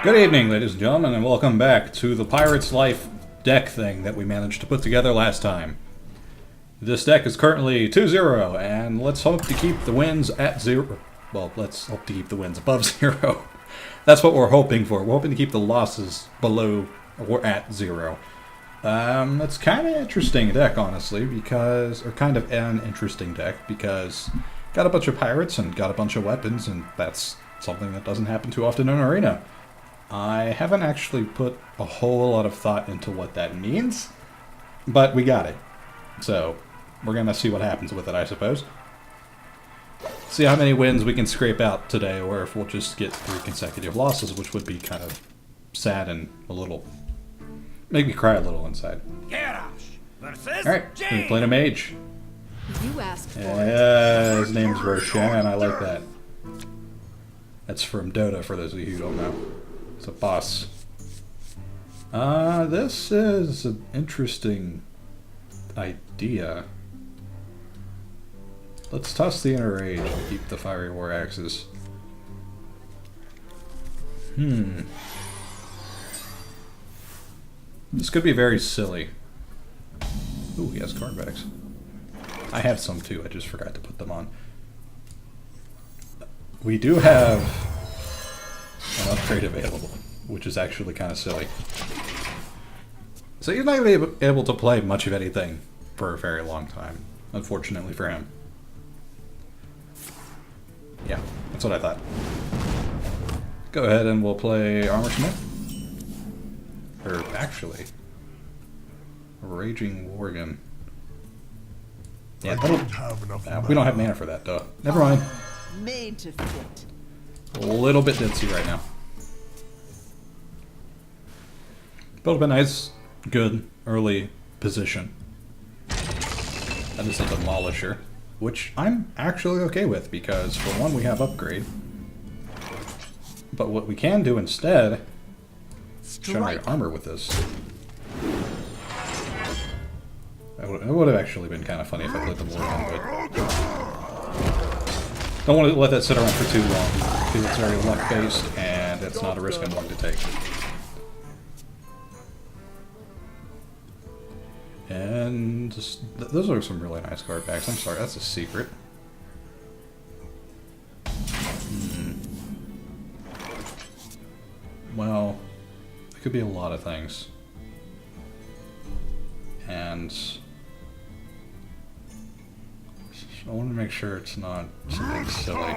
Good evening, ladies and gentlemen, and welcome back to the Pirate's Life deck thing that we managed to put together last time. This deck is currently 2-0, and let's hope to keep the wins at 0. Well, let's hope to keep the wins above 0. That's what we're hoping for. We're hoping to keep the losses below or at 0. It's kind of interesting deck, honestly, because... or kind of an interesting deck, because got a bunch of pirates and got a bunch of weapons, and that's something that doesn't happen too often in Arena. I haven't actually put a whole lot of thought into what that means, but we got it. So, we're going to see what happens with it, I suppose. See how many wins we can scrape out today, or if we'll just get 3 consecutive losses, which would be kind of sad and a little... make me cry a little inside. Alright, we're playing a mage. You asked for Yeah, his name's Roshan, I like that. That's from Dota, for those of you who don't know. It's a boss. This is an interesting idea. Let's toss the Inner Rage and keep the Fiery War Axes. This could be very silly. Ooh, he has card backs. I have some too, I just forgot to put them on. We do have an upgrade available, which is actually kind of silly. So he's not going to be able to play much of anything for a very long time, unfortunately for him. Yeah, that's what I thought. Go ahead and we'll play Armor Smith. Or actually, Raging Worgen. Yeah, we don't have mana for that, duh. Never mind. made to fit. A little bit ditzy right now. Built up a nice, good, early position. That is a Demolisher, which I'm actually okay with, because for one, we have upgrade. But what we can do instead is generate armor with this. It would have actually been kind of funny if I played the Worgen, but... don't want to let that sit around for too long, because it's very luck-based, and it's not a risk I'm willing to take. And just, those are some really nice card backs. I'm sorry, that's a secret. Well, it could be a lot of things. And I want to make sure it's not something silly.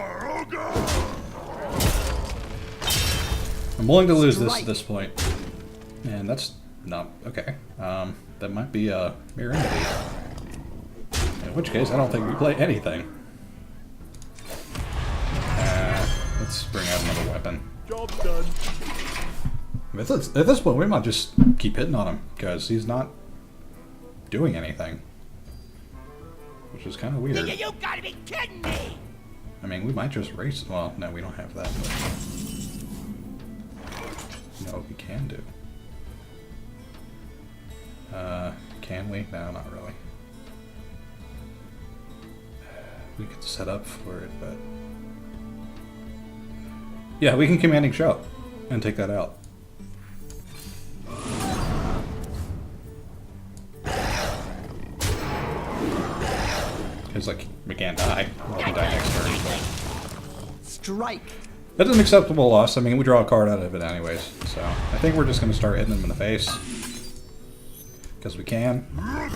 I'm willing to lose this at this point. And that's not okay. That might be a Mirror Entity. In which case, I don't think we play anything. Let's bring out another weapon. Job done. At this point, we might just keep hitting on him, because he's not doing anything. Which is kind of weird. You gotta be kidding me! I mean, we might just race. Well, no, we don't have that. But... no, we can do. Can we? No, not really. We could set up for it, but... yeah, we can Commanding Shout and take that out. Because, like, we can't die. Well, we can die next turn, but... Strike. That's an acceptable loss. I mean, we draw a card out of it anyways. So, I think we're just going to start hitting them in the face. Because we can. And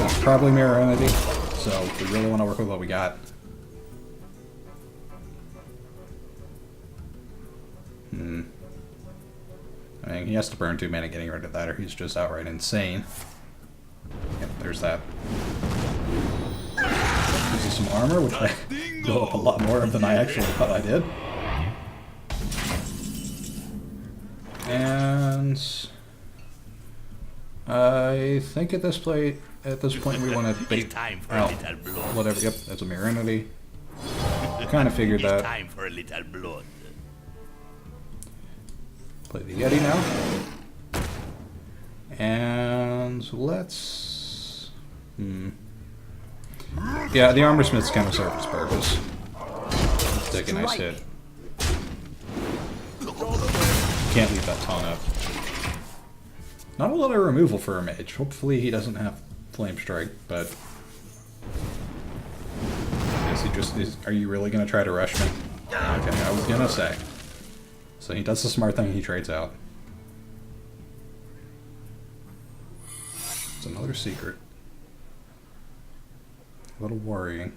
that's probably Mirror Entity. So, we really want to work with what we got. I mean, he has to burn 2 mana getting rid of that, or he's just outright insane. Yep, there's that. This is some armor, which I built up a lot more of than I actually thought I did. And I think at this point we want to bait out whatever. Yep, that's a Mirror Entity. Kind of figured that. Time for a little blood. Play the Yeti now. And let's... yeah, the Armor Smith's kind of served its purpose. Let's take a nice hit. Can't leave that taunt up. Not a lot of removal for a mage. Hopefully he doesn't have Flame Strike, but... I guess he just is... Are you really going to try to rush me? Okay, I was going to say. So he does the smart thing, he trades out. It's another secret. A little worrying.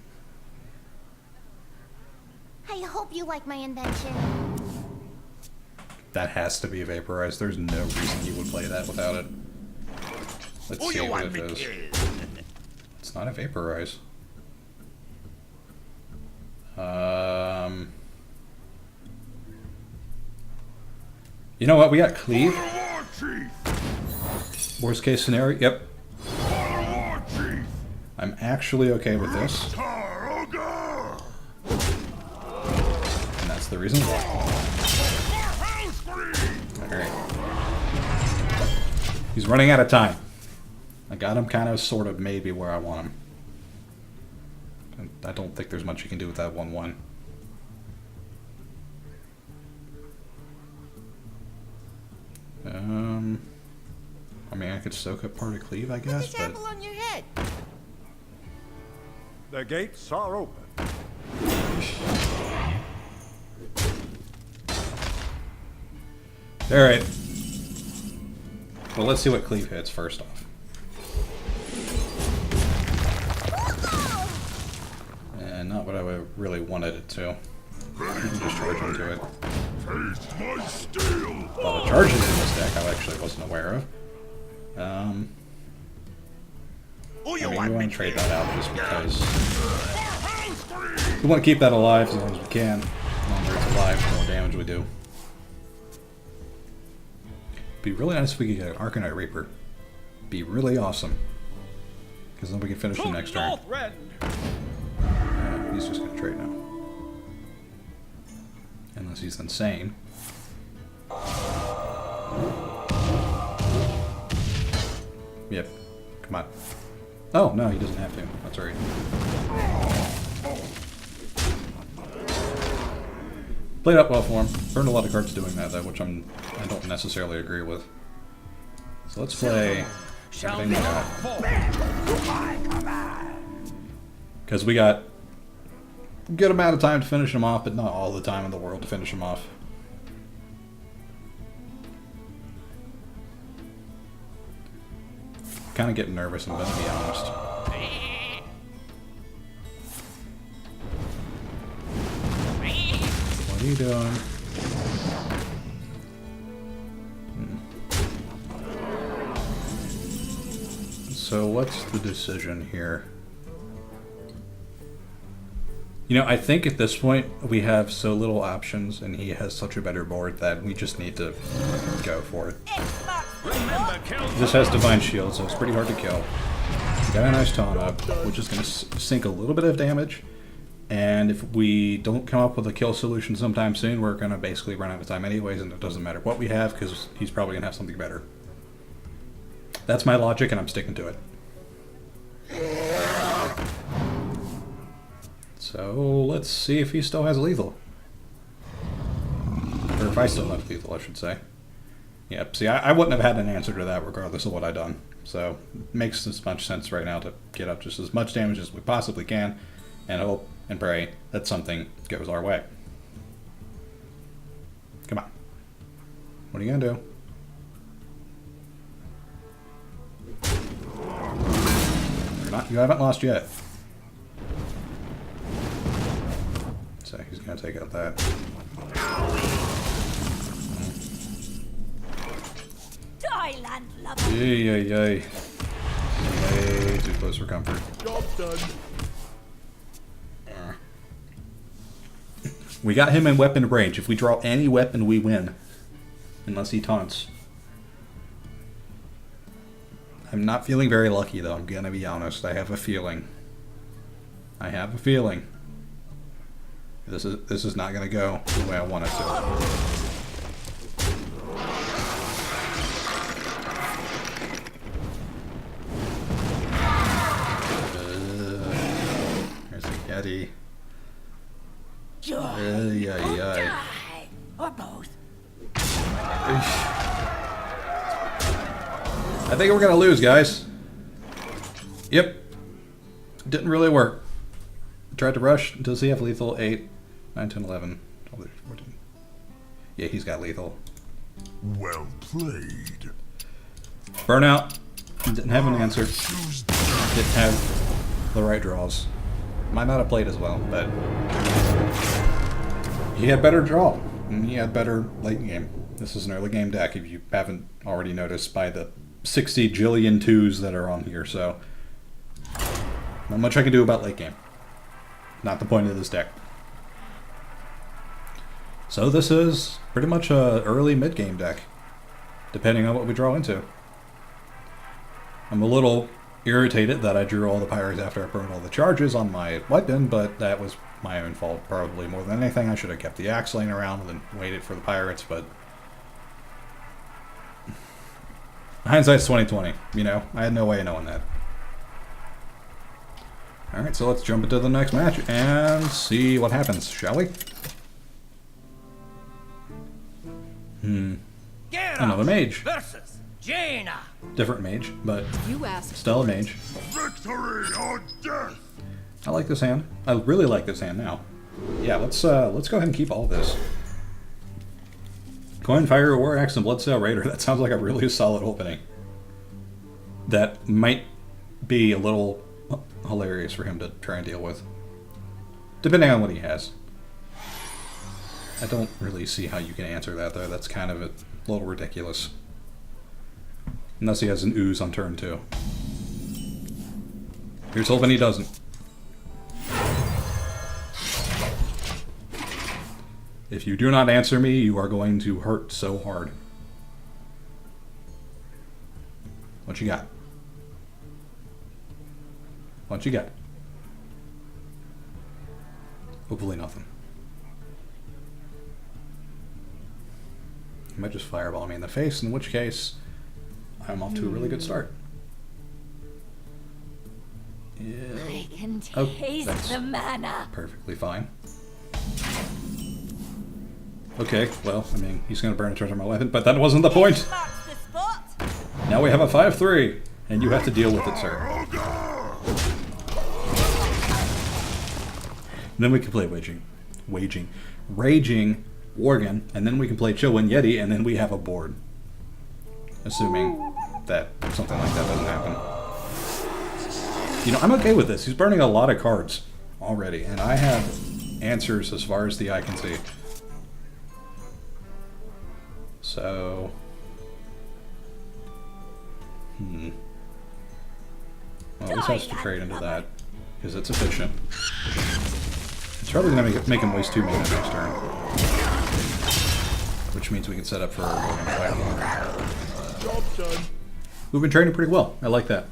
I hope you like my invention. That has to be vaporized. There's no reason he would play that without it. Let's see what it is. It's not a vaporize. You know what? We got cleave. Worst case scenario. Yep. I'm actually okay with this. And that's the reason why. Alright. He's running out of time. I got him kind of, sort of, maybe where I want him. And I don't think there's much you can do with that 1-1. I mean, I could soak up part of cleave, I guess, Put this but... apple on your head. The gates are open. Alright. Well, let's see what cleave hits first off. And not what I would really wanted it to. You can just charge into it. A lot of charges in this deck I actually wasn't aware of. I mean, we want to trade that out just because we want to keep that alive as long as we can. The longer it's alive, the more damage we do. Be really nice if we could get an Arcanite Reaper. Be really awesome. Because then we can finish the next turn. He's just going to trade now. Unless he's insane. Yep. Come on. Oh, no, he doesn't have to. That's right. Played up well for him. Burned a lot of cards doing that, though, which I don't necessarily agree with. So let's play everything we got. Because we got a good amount of time to finish him off, but not all the time in the world to finish him off. Kind of getting nervous, I'm going to be honest. What are you doing? So what's the decision here? You know, I think at this point we have so little options and he has such a better board that we just need to go for it. This has Divine Shield, so it's pretty hard to kill. We got a nice taunt up, which is going to sink a little bit of damage. And if we don't come up with a kill solution sometime soon, we're going to basically run out of time anyways, and it doesn't matter what we have because he's probably going to have something better. That's my logic, and I'm sticking to it. So let's see if he still has lethal. Or if I still have lethal, I should say. Yep, see, I wouldn't have had an answer to that regardless of what I'd done. So it makes as much sense right now to get up just as much damage as we possibly can and hope and pray that something goes our way. Come on. What are you gonna do? You haven't lost yet. So he's gonna take out that. Yay, yay, yay. Way too close for comfort. Job done. We got him in weapon range. If we draw any weapon, we win. Unless he taunts. I'm not feeling very lucky, though. I'm gonna be honest. I have a feeling. I have a feeling. This is not gonna go the way I want it to. There's a Yeti. Or both. I think we're gonna lose, guys. Yep. Didn't really work. Tried to rush. Does he have lethal? 8, 9, 10, 11, 12, 13, 14. Yeah, he's got lethal. Well played. Burnout. Didn't have an answer. Didn't have the right draws. Might not have played as well, but he had better draw. And he had better late game. This is an early game deck if you haven't already noticed by the 60 jillion twos that are on here, so not much I can do about late game. Not the point of this deck. So this is pretty much a early mid-game deck, depending on what we draw into. I'm a little irritated that I drew all the pirates after I burned all the charges on my weapon, but that was my own fault probably more than anything. I should have kept the axe laying around and waited for the pirates, but hindsight's 20/20, you know? I had no way of knowing that. Alright, so let's jump into the next match and see what happens, shall we? Another mage. Versus Jaina. Different mage, but You asked. still a mage. Victory or death! I like this hand. I really like this hand now. Yeah, let's go ahead and keep all this. Coin, Fire, War Axe, and Bloodsail Raider. That sounds like a really solid opening. That might be a little hilarious for him to try and deal with. Depending on what he has. I don't really see how you can answer that, though. That's kind of a little ridiculous. Unless he has an ooze on turn 2. Here's hoping he doesn't. If you do not answer me, you are going to hurt so hard. What you got? What you got? Hopefully nothing. He might just fireball me in the face, in which case I'm off to a really good start. Yeah. I can Oh, taste that's the mana. perfectly fine. Okay, well, I mean, he's going to burn a charge on my weapon, but that wasn't the point! Marks the spot. Now we have a 5-3, and you have to deal with it, sir. And then we can play Raging Worgen, and then we can play Chillwind Yeti, and then we have a board. Assuming that something like that doesn't happen. You know, I'm okay with this. He's burning a lot of cards already, and I have answers as far as the eye can see. So... Well, this has to trade into that, because it's efficient. It's probably going to make him waste 2 mana next turn. Which means we can set up for Fireball. Job done. We've been trading pretty well. I like that.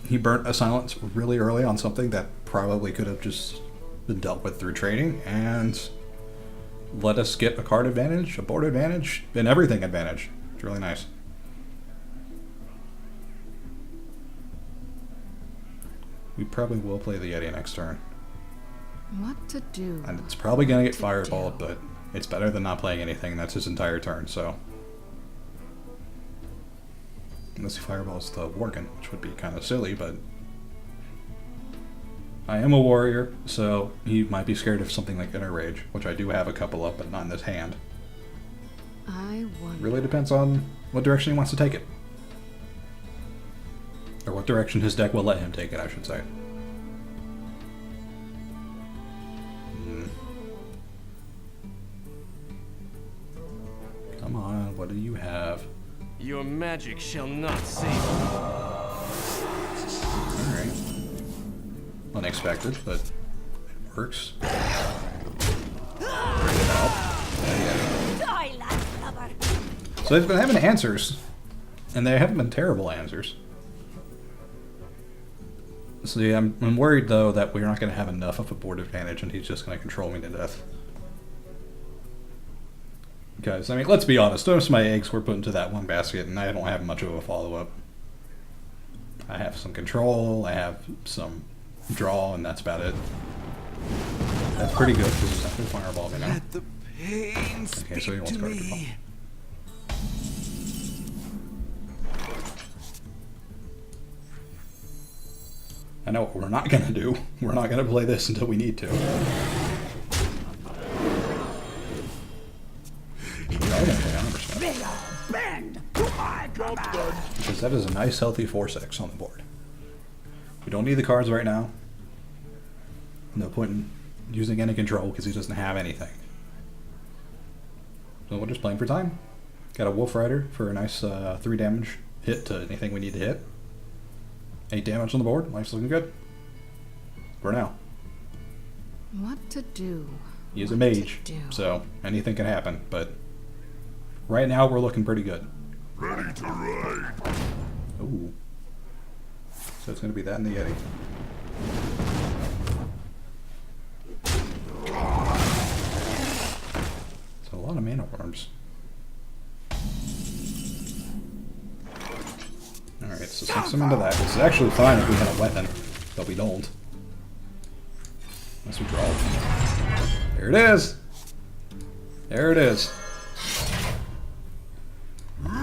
He burnt a silence really early on something that probably could have just been dealt with through trading, and let us get a card advantage, a board advantage, and everything advantage. It's really nice. We probably will play the Yeti next turn. What to do? And it's probably going to get fireballed, but it's better than not playing anything. That's his entire turn, so... Unless he fireballs the Worgen, which would be kind of silly, but... I am a warrior, so he might be scared of something like Inner Rage, which I do have a couple of, but not in this hand. I wonder. Really depends on what direction he wants to take it. Or what direction his deck will let him take it, I should say. Come on, what do you have? Your magic shall not save you. Alright. Unexpected, but it works. Bring it up. Die, landlubber. So they've been having answers, and they haven't been terrible answers. See, I'm worried, though, that we're not going to have enough of a board advantage, and he's just going to control me to death. Because, I mean, let's be honest, most of my eggs were put into that one basket, and I don't have much of a follow-up. I have some control, I have some draw, and that's about it. That's pretty good, because he's not going to fireball me now. Let the pain Okay, so he wants card control. I know what we're not gonna do. We're not gonna play this until we need to. We're all gonna play 100%. Job done. Because that is a nice healthy 4/6 on the board. We don't need the cards right now. No point in using any control because he doesn't have anything. So we're just playing for time. Got a Wolf Rider for a nice 3 damage hit to anything we need to hit. 8 damage on the board. Life's looking good. For now. What to do? He is a What to mage, do? so anything can happen. But right now we're looking pretty good. Ready to ride. Ooh. So it's going to be that and the Yeti. So a lot of mana worms. Alright, so sink some into that. This is actually fine if we had a weapon, but we don't. Unless we draw. There it is! There it is.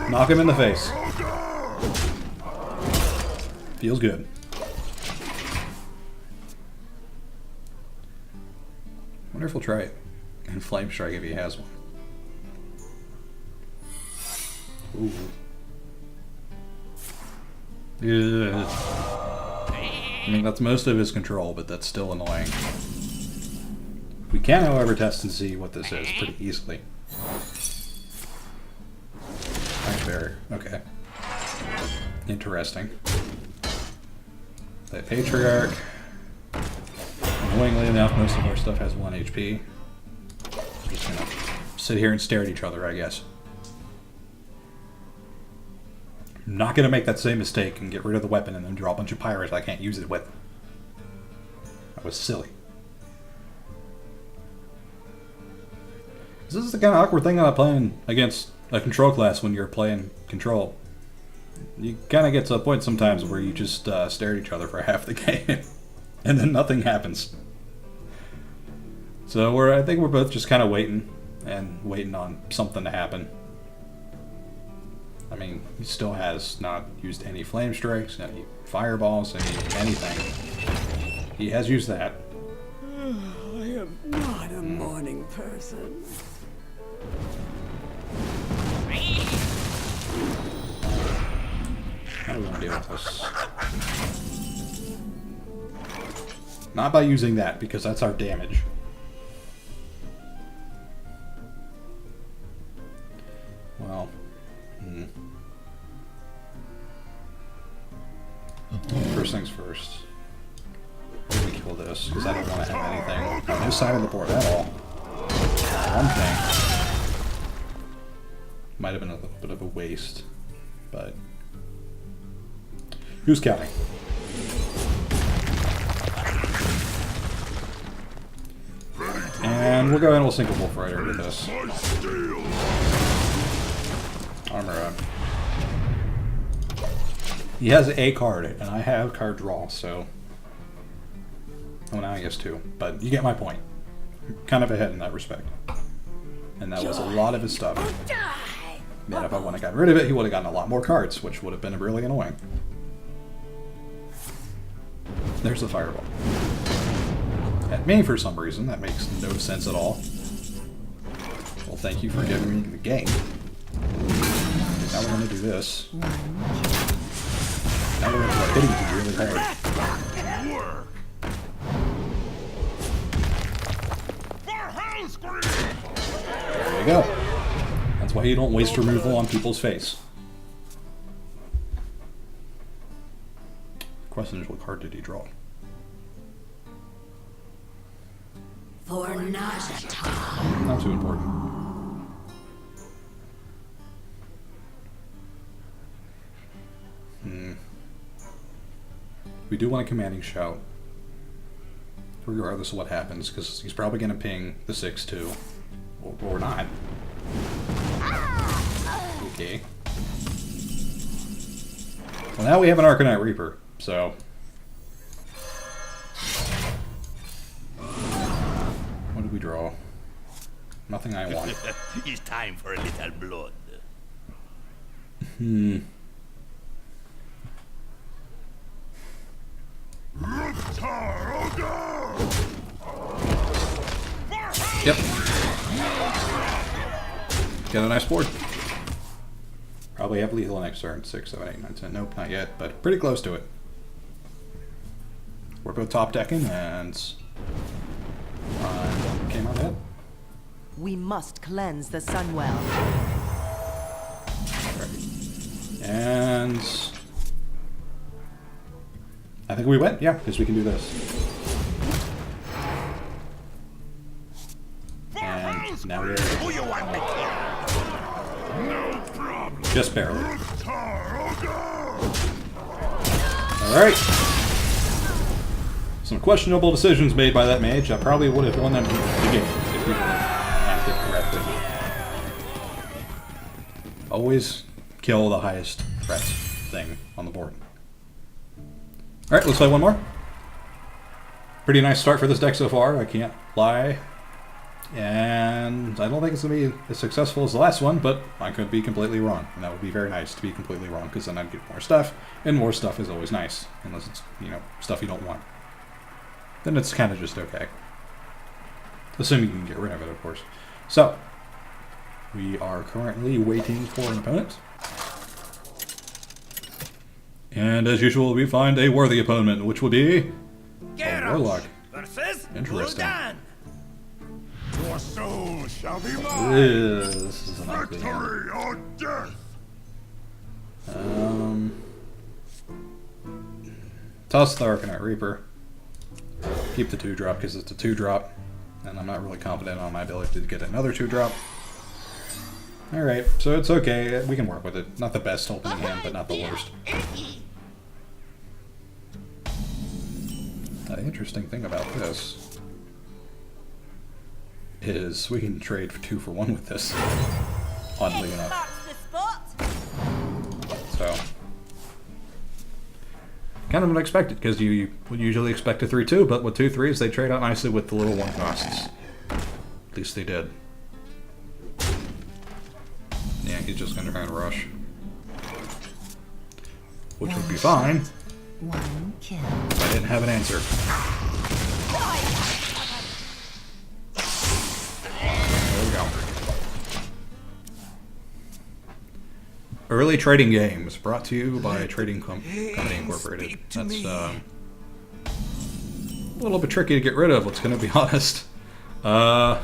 Knock him in the face. Feels good. Wonder if he'll try it. And Flame Strike if he has one. Ooh. Yeah. I mean, that's most of his control, but that's still annoying. We can, however, test and see what this is pretty easily. Ice Barrier. Okay. Interesting. The Patriarch. Annoyingly enough, most of our stuff has 1 HP. Just gonna sit here and stare at each other, I guess. I'm not gonna make that same mistake and get rid of the weapon and then draw a bunch of pirates I can't use it with. That was silly. This is the kind of awkward thing about playing against a control class when you're playing control. You kind of get to a point sometimes where you just stare at each other for half the game, and then nothing happens. So I think we're both just kind of waiting on something to happen. I mean, he still has not used any flame strikes, any fireballs, anything. He has used that. I am not a morning person. How do we want to deal with this? Not by using that, because that's our damage. Well, first things first. Let me kill this, because I don't want to have anything on this side of the board at all. One thing. Might have been a little bit of a waste, but who's counting? And we'll go ahead and we'll sink a Wolf Rider into this. Armor up. He has a card, and I have card draw, so... Oh, now I guess 2. But you get my point. I'm kind of ahead in that respect. And that was a lot of his stuff. Man, if I wouldn't have gotten rid of it, he would have gotten a lot more cards, which would have been really annoying. There's the fireball. At me, for some reason, that makes no sense at all. Well, thank you for giving me the game. Now we're going to do this. Now we're going to start hitting you really hard. Work. There you go. That's why you don't waste removal on people's face. The question is, what card did he draw? For Najata. Not too important. We do want a commanding shout, regardless of what happens, because he's probably going to ping the 6-2, or not. Okay. Well, now we have an Arcanite Reaper, so... What did we draw? Nothing I want. It's time for a little blood. Yep. Got a nice board. Probably have lethal next turn. 6, 7, 8, 9, 10. Nope, not yet, but pretty close to it. We're both top decking, and came on ahead. We must cleanse the Sunwell. And I think we win, yeah, because we can do this. And now we're just barely. Alright. Some questionable decisions made by that mage. I probably would have won that game if we would have acted correctly. Always kill the highest threat thing on the board. Alright, let's play one more. Pretty nice start for this deck so far, I can't lie. And I don't think it's going to be as successful as the last one, but I could be completely wrong. And that would be very nice to be completely wrong, because then I'd get more stuff, and more stuff is always nice. Unless it's, you know, stuff you don't want. Then it's kind of just okay. Assuming you can get rid of it, of course. So, we are currently waiting for an opponent. And as usual, we find a worthy opponent, which would be a Warlock. Interesting. Your soul shall be mine. This is an ugly hand. Victory or death. Toss the Arcanite Reaper. Keep the 2-drop because it's a 2-drop. And I'm not really confident on my ability to get another 2-drop. Alright, so it's okay. We can work with it. Not the best opening hand, but not the worst. The interesting thing about this is we can trade for 2 for 1 with this. Oddly enough. So, kind of unexpected, because you would usually expect a 3-2, but with 2 3s, they trade out nicely with the little 1 costs. At least they did. Yeah, he's just going to try and rush. Which would be fine. One kill. If I didn't have an answer. There we go. Early Trading Games, brought to you by Trading Company Incorporated. That's a little bit tricky to get rid of, let's gonna be honest. I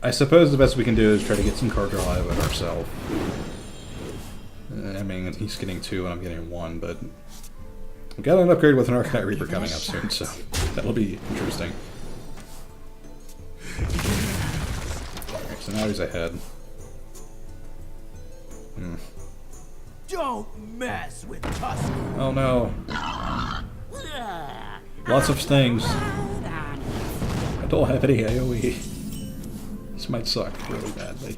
suppose the best we can do is try to get some card draw out of it ourselves. I mean, he's getting 2 and I'm getting 1, but we got an upgrade with an Arcanite Reaper coming up soon, so that'll be interesting. Okay, so now he's ahead. Don't mess with Tusk. Oh no. Lots of stings. I don't have any AoE. This might suck really badly.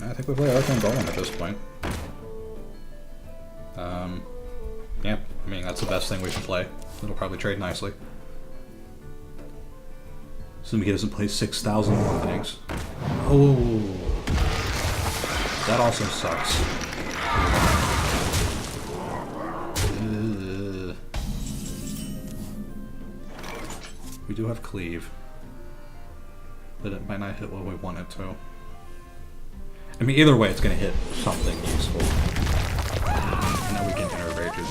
I think we play Arcane Golem at this point. Yeah, I mean, that's the best thing we can play. It'll probably trade nicely. Assuming he doesn't play 6,000 more things. Oh, that also sucks. We do have Cleave, but it might not hit what we want it to. I mean, either way, it's going to hit something useful. And now we can enervate it.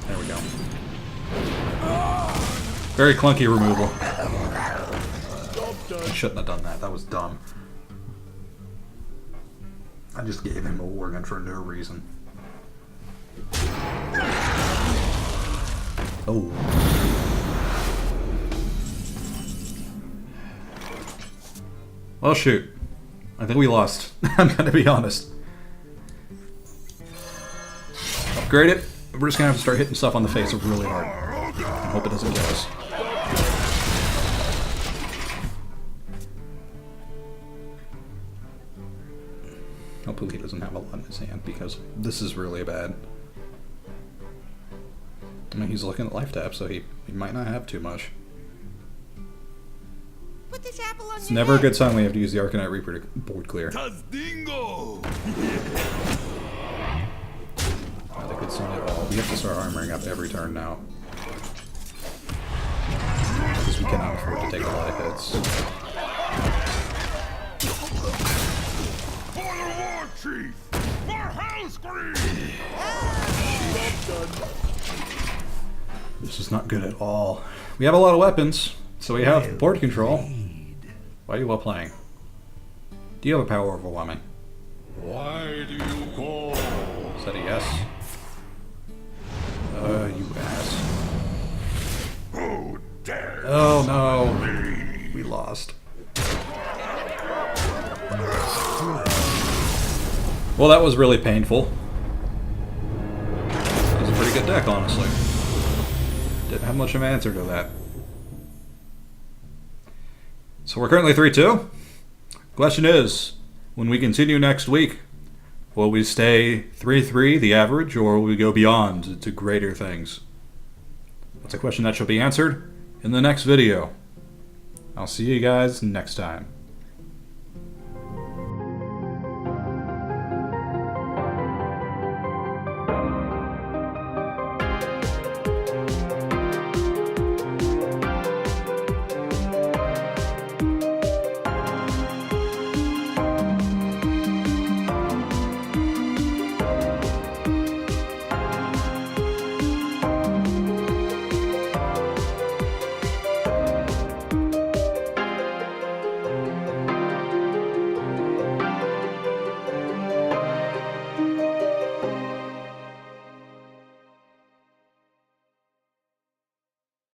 There we go. Very clunky removal. I shouldn't have done that. That was dumb. I just gave him a war gun for no reason. Oh. Well, shoot. I think we lost. I'm gonna be honest. Upgrade it. We're just gonna have to start hitting stuff on the face really hard. I hope it doesn't kill us. Hopefully he doesn't have a lot in his hand, because this is really bad. I mean, he's looking at life tap, so he might not have too much. Put this apple on It's your never a head. good sign when you have to use the Arcanite Reaper to board clear. Tazdingo. hits on it all. We have to start armoring up every turn now. Because we cannot afford to take a lot of hits. For the war chief! For Hellscream! This is not good at all. We have a lot of weapons, so we have board control. Why are you well playing? Do you have a power overwhelming? Why do you call? Is that a yes? You ass. Who dares? Oh no. We lost. Well, that was really painful. That was a pretty good deck, honestly. Didn't have much of an answer to that. So we're currently 3-2. Question is, when we continue next week, will we stay 3-3, the average, or will we go beyond to greater things? That's a question that shall be answered in the next video. I'll see you guys next time.